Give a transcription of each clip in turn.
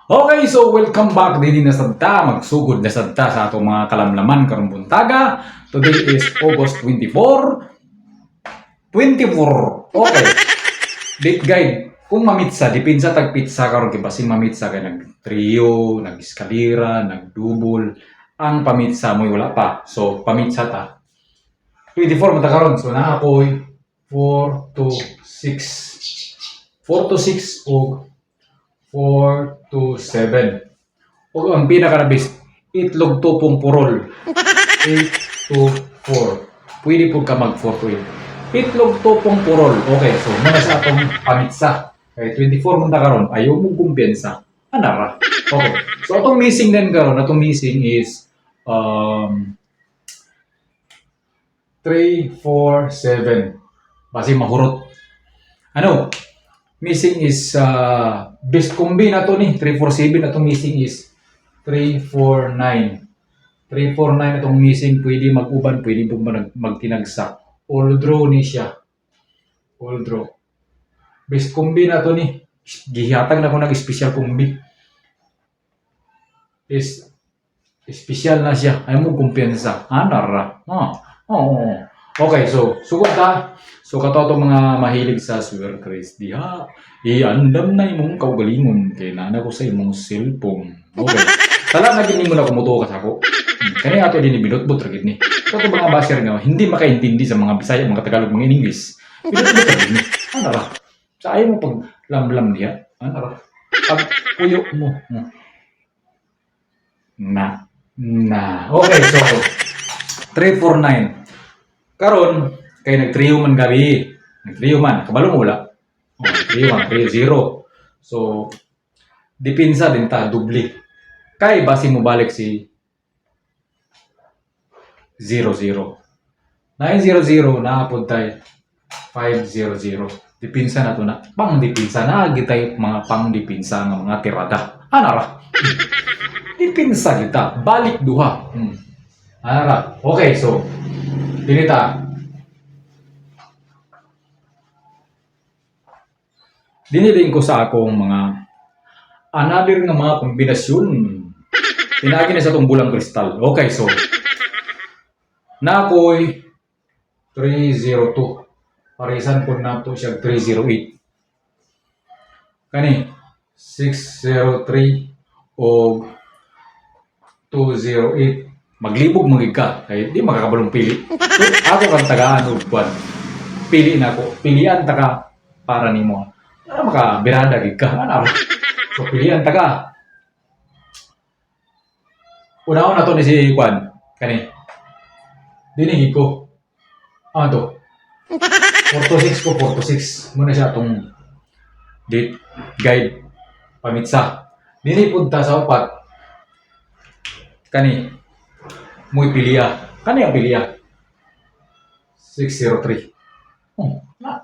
Okay, so welcome back din na sadta, magsugod na sadta sa atong mga kalamlaman karong buntaga. Today is August 24, 24. Okay, date guide. Kung mamitsa, dipin sa tagpitsa karon kay basing mamitsa kay nag-trio, nag-eskalera, nag-double. Ang pamitsa mo wala pa. So pamitsa ta. 24 mata karon. So naa ako'y 4 to 6. 4 to 6 o 4 to 7. O ang pinaka-best, itlog tupong purol. 8 to 4. Pwede po ka mag 4 to 8. Itlog tupong purol. Okay, so muna sa atong pamitsa. Okay, 24 mong karon ayaw mong kumpiyansa. Anara. Okay. So atong missing din karon, atong missing is 3, 4, 7. Basi mahurot. Ano? Missing is best combi na to ni 347 na to missing is 349. 349 itong missing, pwede mag-uban, pwede po magtinagsa. All draw ni siya. All draw. Best combi na to ni. Gihatag na ko nag-special combi. Is special na siya. Ay mo kumpiyansa. Nara. Oo. Okay, so sugod ta. So kato mga mahilig sa Swear Chris diha. Iandam na imong kaugalingon kay nana ko sa imong cellphone. Okay. Tala na gini mo na kumutuo ka sa ako. Kani ato din binutbot ra gid ni. Kato mga basher nga hindi makaintindi sa mga Bisaya, mga Tagalog, mga English. Binutbot ra gid ni. Ra? Sa ayo mo pag lamlam diha. Ra? Pag puyo mo. Na. Okay, so 349. Karon kay nag-trio man gabi. Nag-trio man, kabalo mo wala. Trio 0. So dipinsa din ta dubli. Kay basi mo balik si 00. 900 na pud tay 500. Dipinsa na to na. Pang dipinsa na gitay mga pang dipinsa nga mga tirada. Anara. Dipinsa kita, balik duha. Anara. Okay, so dinita. Diniling ko sa akong mga another nga mga kombinasyon. Pinagi na sa itong bulang kristal. Okay, so na ako'y 302. Parisan po na ito siya 308. Kani 603 o 208. Maglibog magig ka. Kaya di makakabalong pili. So, ako kang tagaan o buwan. Pili na ako. Pilian taka para ni mo. Makabirada gig ka. Ano? So, pilian taka. Una-una to ni si Kwan. Kani. Dinigig ko. Ano to? 4 to 6 ko. 4 to 6. Muna siya itong date guide. Pamitsa. Dinipunta sa upat. Kani. Muy piliya. Kani ang piliya? 603. Oh, na.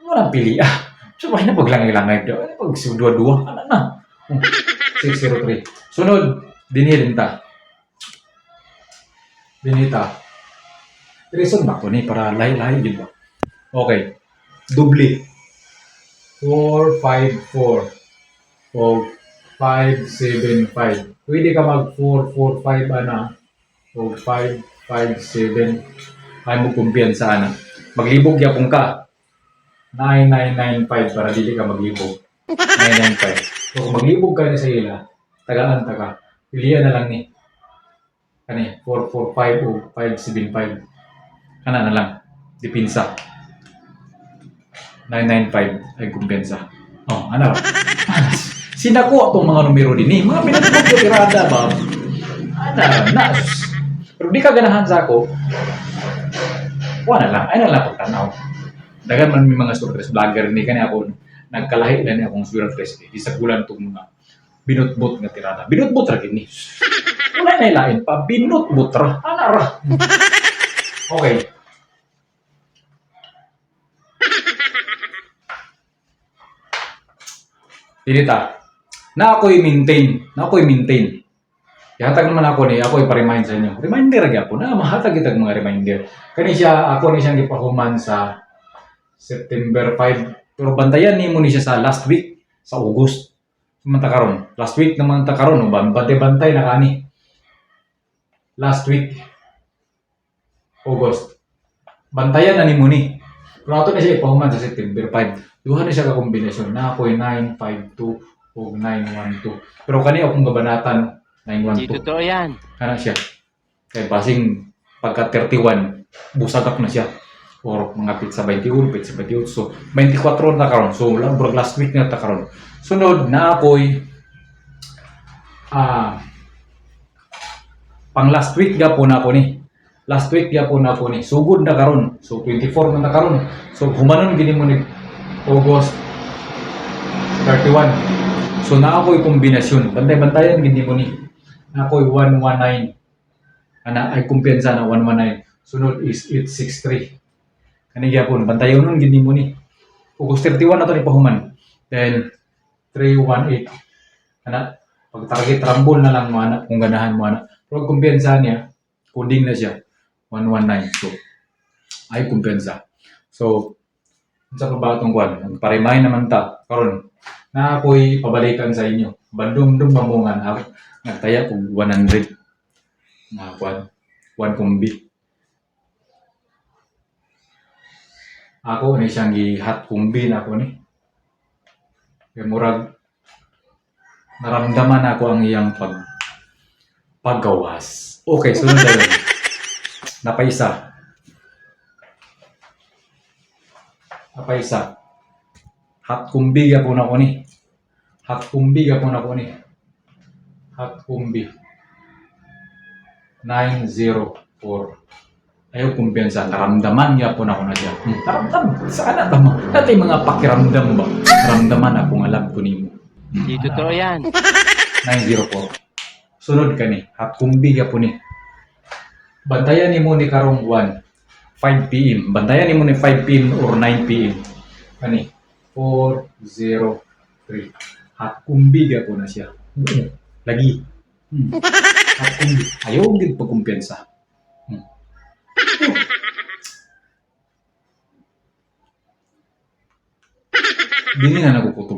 Walang piliya. So, why na paglangay-langay daw? Pag dua-dua, ano na? 603. Sunod, dinilinta. Dinita. Reason ba ko ni para lahi-lahi din ba? Okay. Dubli. 454. O 575. Pwede ka mag 445 ana. O 557. Ay mo kumpiyansa ana. Maglibog yapon ka. 9995 para dili ka maglibog. 995. So kung maglibog ka na sa ila, tagaan ta ka. Pilihan na lang ni. Kani 445 o 575. Kana na lang. Dipinsa. 995 ay kumpiyansa. Oh, ano? Sinako atong mga numero din eh. Mga pinagpapirada ba? Ana. Pero di ka ganahan sa ako. Wala lang. Ay na lang pagtanaw. Dagan man may mga surprise vlogger ni kani ako nagkalahi na ni akong surprise di sa bulan tong mga binutbot nga tirada. Binutbot ra gini. Wala na ilain pa binutbot ra. Ana ra. Okay. Dinita. Na ako'y maintain. Ihatag naman ako ni ako ipa-remind sa inyo. Reminder gyapon na mahatag kitag mga reminder. Kani siya ako ni siyang gipahuman sa September 5. Pero bantayan nimo ni siya sa last week sa August. man ta karon. Last week naman ta karon, bantay-bantay na kani. Last week August. Bantayan na ni mo ni. Pero ato na siya ipahuman sa September 5. Duha na siya ka kombinasyon. Na ako'y 952 o 912. Pero kani akong gabanatan Hindi 912. totoo yan. Kana siya. Kay basing pagka 31 busagak na siya. Or mga pizza 21, pizza 28. So 24 na karon. So last week na ta karon. Sunod na ako'y pang last week gapon ako ni. Last week gapon ako ni. Sugod na karon. So 24 man na karon. So humanon gini mo ni August 31. So na ako'y kombinasyon. Bantay-bantayan gini mo ni. Na ako'y 119. Ana ay kumpiyansa na 119. Sunod is 863. Kani gyapon bantayon nun gini mo ni. August 31 na to ni pahuman. Then 318. Ana pag target rumble na lang mo ana kung ganahan mo ana. Pero kumpiyansa niya coding na siya 119. So ay kumpiyansa. So unsa pa ba itong kwan? Nagparemay naman ta karon na ako'y pabalikan sa inyo. Bandum-dum mamungan nagtaya og 100 na kwan. One kumbi. Ako ni siyang gihat kumbi na ako ni. Kaya murag naramdaman ako ang iyang paggawas. Okay, sunod na yun. Napaisa. Hat kumbi gapon ako ni. Hat kumbi. Hat kumbi. 904. Ayaw kumpiyansa. Naramdaman gapon ako na siya. Naramdam. Saan na tama? Dati mga pakiramdam ba? Naramdaman akong alam ko nimo. Hindi totoo yan. 904. Sunod ka ni. Hat kumbi gapon ni. Bantayan ni mo ni karong 5 PM. Bantayan ni mo ni 5 PM or 9 PM. Kani 403. Hat kumbi gapon na siya. Lagi. Hat kumbi. Ayaw gid pagkumpiyansa. Dili na nakukutom